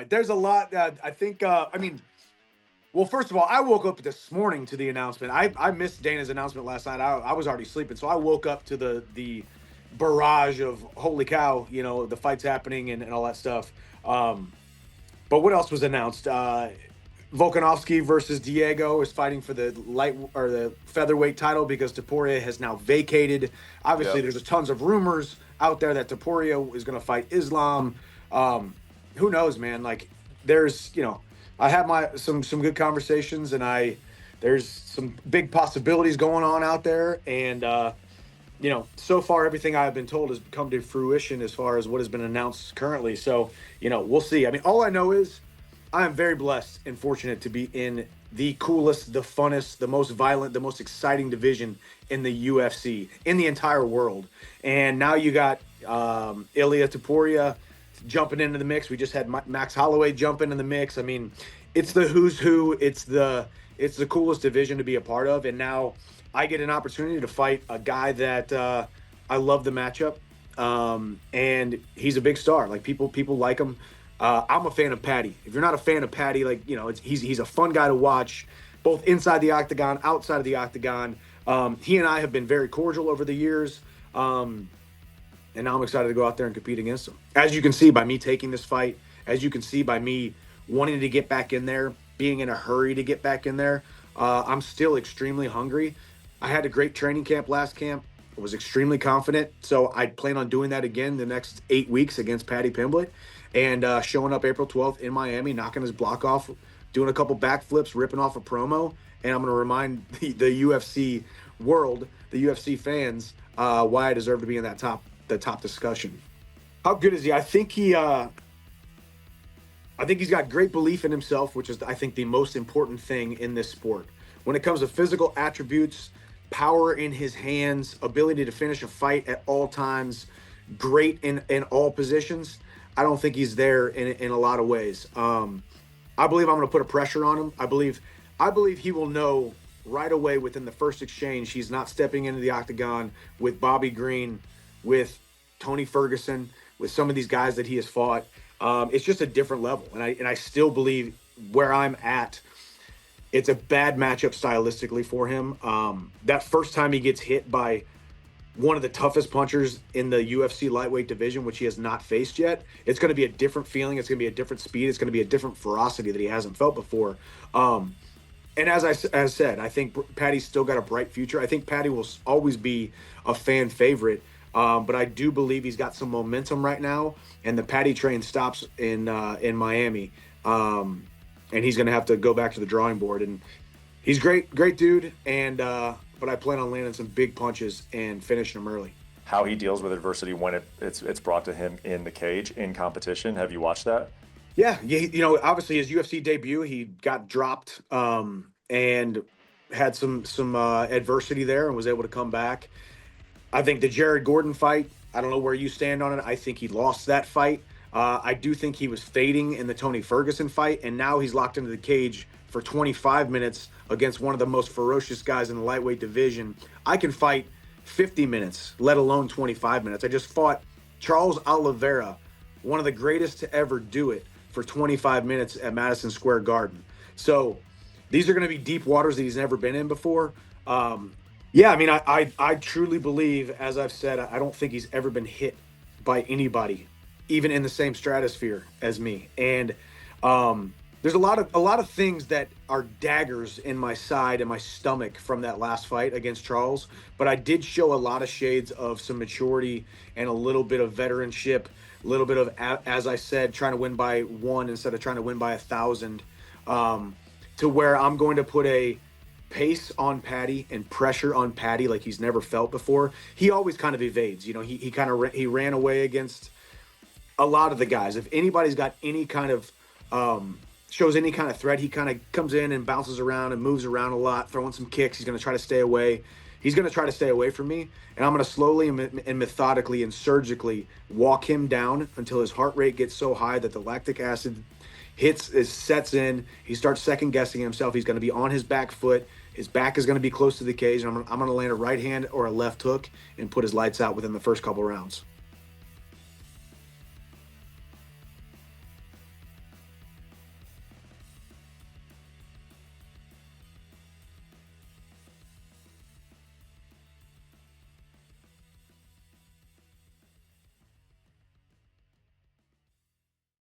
There's a lot that I think. I mean, well, first of all, I woke up this morning to the announcement. I missed Dana's announcement last night. I was already sleeping, so I woke up to the barrage of holy cow, the fights happening and all that stuff. But what else was announced? Volkanovski versus Diego is fighting for the light or the featherweight title because Topuria has now vacated. Obviously, Yep. there's tons of rumors out there that Topuria is going to fight Islam. Who knows, man? Like, there's, I had some good conversations, and there's some big possibilities going on out there, and so far everything I've been told has come to fruition as far as what has been announced currently. So, we'll see. I mean, all I know is I am very blessed and fortunate to be in the coolest, the funnest, the most violent, the most exciting division in the UFC, in the entire world. And now you got Ilia Topuria jumping into the mix. We just had Max Holloway jump into the mix. I mean, it's the who's who. It's the coolest division to be a part of. And now I get an opportunity to fight a guy that I love the matchup. And he's a big star. Like people like him. I'm a fan of Paddy. If you're not a fan of Paddy, he's a fun guy to watch, both inside the octagon, outside of the octagon. He and I have been very cordial over the years, and now I'm excited to go out there and compete against him. As you can see by me taking this fight, as you can see by me wanting to get back in there, being in a hurry to get back in there, I'm still extremely hungry. I had a great training camp last camp. I was extremely confident, so I plan on doing that again the next 8 weeks against Paddy Pimblett, and showing up April 12th in Miami, knocking his block off, doing a couple backflips, ripping off a promo, and I'm going to remind the UFC world, the UFC fans, why I deserve to be in the top discussion. How good is he? I think he's got great belief in himself, which is, I think, the most important thing in this sport. When it comes to physical attributes, power in his hands, ability to finish a fight at all times, great in all positions, I don't think he's there in a lot of ways. I believe I'm going to put a pressure on him. I believe he will know right away within the first exchange he's not stepping into the octagon with Bobby Green, with Tony Ferguson, with some of these guys that he has fought. It's just a different level, and I still believe where I'm at, it's a bad matchup stylistically for him. That first time he gets hit by one of the toughest punchers in the UFC lightweight division, which he has not faced yet, it's going to be a different feeling. It's going to be a different speed. It's going to be a different ferocity that he hasn't felt before. And as I said, I think Paddy's still got a bright future. I think Paddy will always be a fan favorite. But I do believe he's got some momentum right now, and the Paddy train stops in Miami, and he's going to have to go back to the drawing board. And he's great dude, and but I plan on landing some big punches and finishing him early. How he deals with adversity when it's brought to him in the cage in competition. Have you watched that? Yeah, obviously his UFC debut, he got dropped and had some adversity there and was able to come back. I think the Jared Gordon fight, I don't know where you stand on it. I think he lost that fight. I do think he was fading in the Tony Ferguson fight, and now he's locked into the cage for 25 minutes against one of the most ferocious guys in the lightweight division. I can fight 50 minutes, let alone 25 minutes. I just fought Charles Oliveira, one of the greatest to ever do it, for 25 minutes at Madison Square Garden. So these are going to be deep waters that he's never been in before. Yeah, I mean, I truly believe, as I've said, I don't think he's ever been hit by anybody, even in the same stratosphere as me. And there's a lot of things that are daggers in my side and my stomach from that last fight against Charles. But I did show a lot of shades of some maturity and a little bit of veteranship, a little bit of, as I said, trying to win by one instead of trying to win by 1,000, to where I'm going to put a pace on Paddy and pressure on Paddy like he's never felt before. He always kind of evades. He ran away against a lot of the guys. If anybody's got any kind of shows any kind of threat, he kind of comes in and bounces around and moves around a lot, throwing some kicks. He's going to try to stay away. He's going to try to stay away from me, and I'm going to slowly and methodically and surgically walk him down until his heart rate gets so high that the lactic acid sets in. He starts second guessing himself. He's going to be on his back foot. His back is going to be close to the cage, and I'm going to land a right hand or a left hook and put his lights out within the first couple rounds.